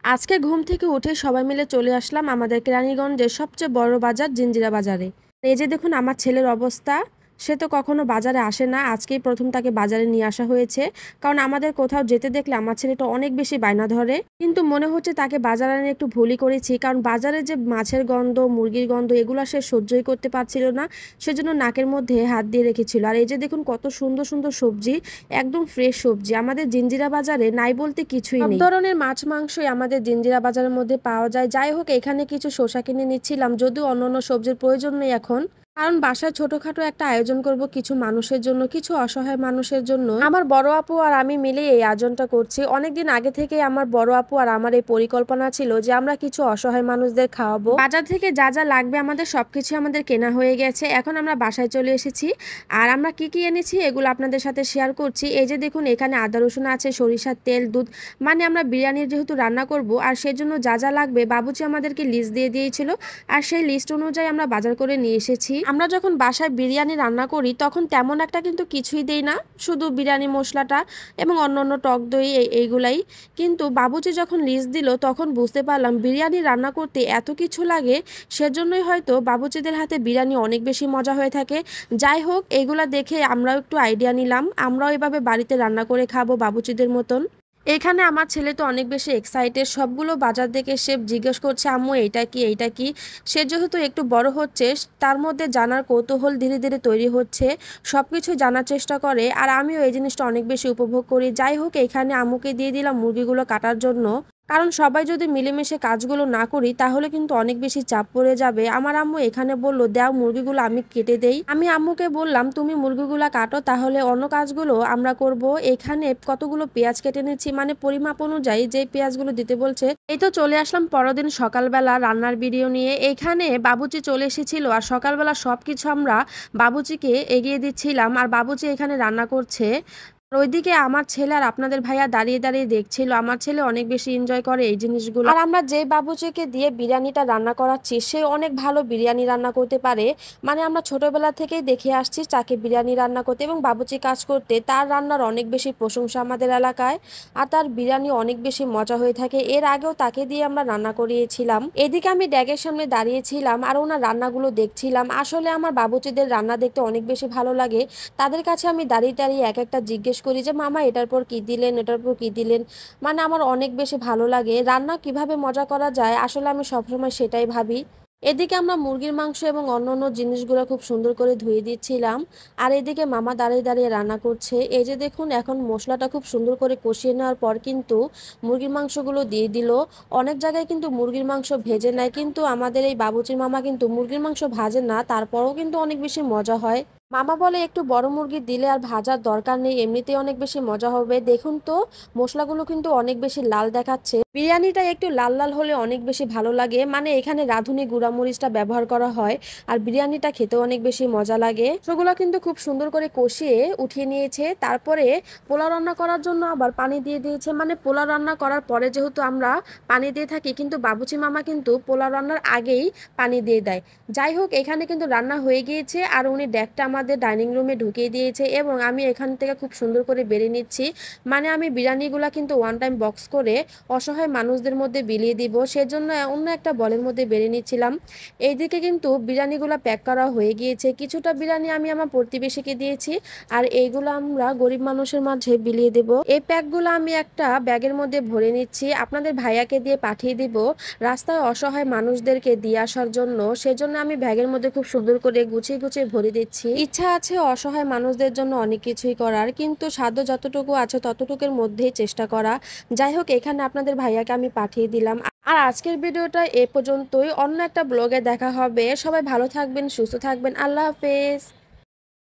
আজকে ঘুম থেকে উঠে সবাই মিলে চলে আসলাম আমাদের কেরানীগঞ্জের সবচেয়ে বড় বাজার জিঞ্জিরা বাজারে। এই যে দেখুন আমার ছেলের অবস্থা, সে তো কখনো বাজারে আসে না, আজকেই প্রথম তাকে বাজারে নিয়ে আসা হয়েছে। কারণ আমাদের কোথাও যেতে দেখলে আমার ছেলেটা অনেক বেশি বায়না ধরে, কিন্তু মনে হচ্ছে তাকে বাজারে এনে একটু ভুলই করেছি, কারণ বাজারে যে মাছের গন্ধ মুরগির গন্ধ এগুলো সে সহ্যই করতে পারছিল না, সেজন্য নাকের মধ্যে হাত দিয়ে রেখেছিল। আর এই যে দেখুন কত সুন্দর সুন্দর সবজি, একদম ফ্রেশ সবজি আমাদের জিঞ্জিরা বাজারে নাই বলতে কিছুই নেই। সব ধরনের মাছ মাংসই আমাদের জিঞ্জিরা বাজারের মধ্যে পাওয়া যায়। যাই হোক, এখানে কিছু শসা কিনে নিচ্ছিলাম, যদিও অন্য সবজির প্রয়োজন নেই এখন, কারণ বাসায় ছোটখাটো একটা আয়োজন করব কিছু মানুষের জন্য, কিছু অসহায় মানুষের জন্য। আমার বড় আপু আর আমি মিলে এই আয়োজনটা করছি। অনেকদিন আগে থেকে আমার বড় আপু আর আমার এই পরিকল্পনা ছিল যে আমরা কিছু অসহায় মানুষদের খাওয়াবো। বাজার থেকে যা যা লাগবে আমাদের সবকিছু আমাদের কেনা হয়ে গেছে, এখন আমরা বাসায় চলে এসেছি। আর আমরা কি কি এনেছি এগুলো আপনাদের সাথে শেয়ার করছি। এই যে দেখুন এখানে আদা রসুন আছে, সরিষার তেল, দুধ, মানে আমরা বিরিয়ানির যেহেতু রান্না করব আর সেজন্য যা যা লাগবে বাবুচি আমাদেরকে লিস্ট দিয়ে দিয়েছিল, আর সেই লিস্ট অনুযায়ী আমরা বাজার করে নিয়ে এসেছি। আমরা যখন বাসায় বিরিয়ানি রান্না করি তখন তেমন একটা কিন্তু কিছুই দেই না, শুধু বিরিয়ানি মশলাটা এবং অন্য টক দই এইগুলাই। কিন্তু বাবুচি যখন লিস্ট দিল তখন বুঝতে পারলাম বিরিয়ানি রান্না করতে এত কিছু লাগে, সেজন্যই হয়তো বাবুচিদের হাতে বিরিয়ানি অনেক বেশি মজা হয়ে থাকে। যাই হোক, এগুলা দেখে আমরাও একটু আইডিয়া নিলাম, আমরাও এভাবে বাড়িতে রান্না করে খাবো বাবুচিদের মতন। এখানে আমার ছেলে তো অনেক বেশি এক্সাইটেড, সবগুলো বাজার দেখে সে জিজ্ঞেস করছে আম্মু এইটা কি এইটা কি। সে যেহেতু একটু বড় হচ্ছে তার মধ্যে জানার কৌতূহল ধীরে ধীরে তৈরি হচ্ছে, সব কিছু জানার চেষ্টা করে, আর আমিও এই জিনিসটা অনেক বেশি উপভোগ করি। যাই হোক, এখানে আম্মুকে দিয়ে দিলাম মুরগিগুলো কাটার জন্য, কারণ সবাই যদি মিলেমিশে কাজগুলো না করি তাহলে কিন্তু অনেক বেশি চাপ পড়ে যাবে। আমার আম্মু এখানে বলল দাও মুরগিগুলো আমি কেটে দেই। আমি আম্মুকে বললাম তুমি মুরগিগুলো কাটো, তাহলে অন্য কাজগুলো আমরা করব। এখানে কতগুলো পেঁয়াজ কেটে নিচ্ছি, মানে পরিমাপ অনুযায়ী যে পেঁয়াজগুলো দিতে বলছে। এই তো চলে আসলাম পরদিন সকালবেলা রান্নার ভিডিও নিয়ে। এখানে বাবুচি চলে এসেছিল আর সকালবেলা সবকিছু আমরা বাবুচিকে এগিয়ে দিচ্ছিলাম, আর বাবুচি এখানে রান্না করছে। ওইদিকে আমার ছেলে আর আপনাদের ভাইয়া দাঁড়িয়ে দাঁড়িয়ে দেখছিল। আমার ছেলে অনেক বেশি এনজয় করে এই জিনিসগুলো। আর আমরা যে বাবুচিকে দিয়ে বিরিয়ানিটা রান্না করাচ্ছি সে অনেক ভালো বিরিয়ানি রান্না করতে পারে, মানে আমরা ছোটবেলা থেকেই দেখে আসছি তাকে বিরিয়ানি রান্না করতে এবং বাবুচি কাজ করতে। তার রান্নার অনেক বেশি প্রশংসা আমাদের এলাকায়, আর তার বিরিয়ানি অনেক বেশি মজা হয়ে থাকে। এর আগেও তাকে দিয়ে আমরা রান্না করিয়েছিলাম। এদিকে আমি ড্যাগের সামনে দাঁড়িয়েছিলাম আর ওনার রান্নাগুলো দেখছিলাম। আসলে আমার বাবুচিদের রান্না দেখতে অনেক বেশি ভালো লাগে। তাদের কাছে আমি দাঁড়িয়ে দাঁড়িয়ে এক একটা জিজ্ঞেস করি যে মামা এটার পর কি দিলেন, এটার পর কি দিলেন। মানে আমার অনেক বেশি ভালো লাগে, রান্না কিভাবে মজা করা যায় আসলে আমি সবসময় সেটাই ভাবি। এদিকে আমরা মুরগির মাংস এবং অন্যান্য জিনিসগুলো খুব সুন্দর করে ধুয়ে দিচ্ছিলাম, আর এদিকে মামা দাঁড়িয়ে দাঁড়িয়ে রান্না করছে। এই যে দেখুন এখন মশলাটা খুব সুন্দর করে কষিয়ে নেওয়ার পর কিন্তু মুরগির মাংসগুলো দিয়ে দিল। অনেক জায়গায় কিন্তু মুরগির মাংস ভেজে নেয়, কিন্তু আমাদের এই বাবুচির মামা কিন্তু মুরগির মাংস ভাজে না, তারপরেও কিন্তু অনেক বেশি মজা হয়। মামা বলে একটু বড় মুরগি দিলে আর ভাজার দরকার নেই, এমনিতেই অনেক বেশি মজা হবে। দেখুন তো মশলাগুলো কিন্তু অনেক বেশি লাল দেখাচ্ছে, বিরিয়ানিটা একটু লাল লাল হলে অনেক বেশি ভালো লাগে, মানে এখানে রাঁধুনি গুঁড়ামরিচটা ব্যবহার করা হয় আর বিরিয়ানিটা খেতে অনেক বেশি মজা লাগে। সেগুলো কিন্তু খুব সুন্দর করে কষিয়ে উঠিয়ে নিয়েছে, তারপরে পোলাও রান্না করার জন্য আবার পানি দিয়ে দিয়েছে। মানে পোলাও রান্না করার পরে যেহেতু আমরা পানি দিয়ে থাকি, কিন্তু বাবুচি মামা কিন্তু পোলাও রান্নার আগেই পানি দিয়ে দেয়। যাই হোক, এখানে কিন্তু রান্না হয়ে গিয়েছে আর উনি ডেকটা আমাদের ডাইনিং রুমে ঢুকিয়ে দিয়েছে এবং আমি এখান থেকে খুব সুন্দর করে বেড়ে নিচ্ছি। মানে আমি বিরিয়ানিগুলো কিন্তু ওয়ান টাইম বক্স করে অসহায় মানুষদের মধ্যে বিলিয়ে দিব, সেজন্য অন্য একটা বলের মধ্যে বেড়ে নিচ্ছিলাম। এইদিকে কিন্তু বিরিয়ানিগুলো প্যাক করা হয়ে গিয়েছে, কিছুটা বিরিয়ানি আমি আমার প্রতিবেশীকে দিয়েছি আর এইগুলো আমরা গরিব মানুষের মাঝে বিলিয়ে দেব। এই প্যাকগুলো আমি একটা ব্যাগের মধ্যে ভরে নিচ্ছি, আপনাদের ভাইয়াকে দিয়ে পাঠিয়ে দিব রাস্তায় অসহায় মানুষদেরকে দিয়ে আসার জন্য। সেজন্য আমি ব্যাগের মধ্যে খুব সুন্দর করে গুছিয়ে গুছিয়ে ভরে দিচ্ছি। ইচ্ছা আছে অসহায় মানুষদের জন্য অনেক কিছুই করার, কিন্তু সাধ্য যতটুকু আছে ততটুকুর মধ্যেই চেষ্টা করা। যাই হোক, এখানে আপনাদের ভাইয়াকে আমি পাঠিয়ে দিলাম। আর আজকের ভিডিওটা এ পর্যন্তই, অন্য একটা ব্লগে দেখা হবে। সবাই ভালো থাকবেন, সুস্থ থাকবেন, আল্লাহ হাফেজ।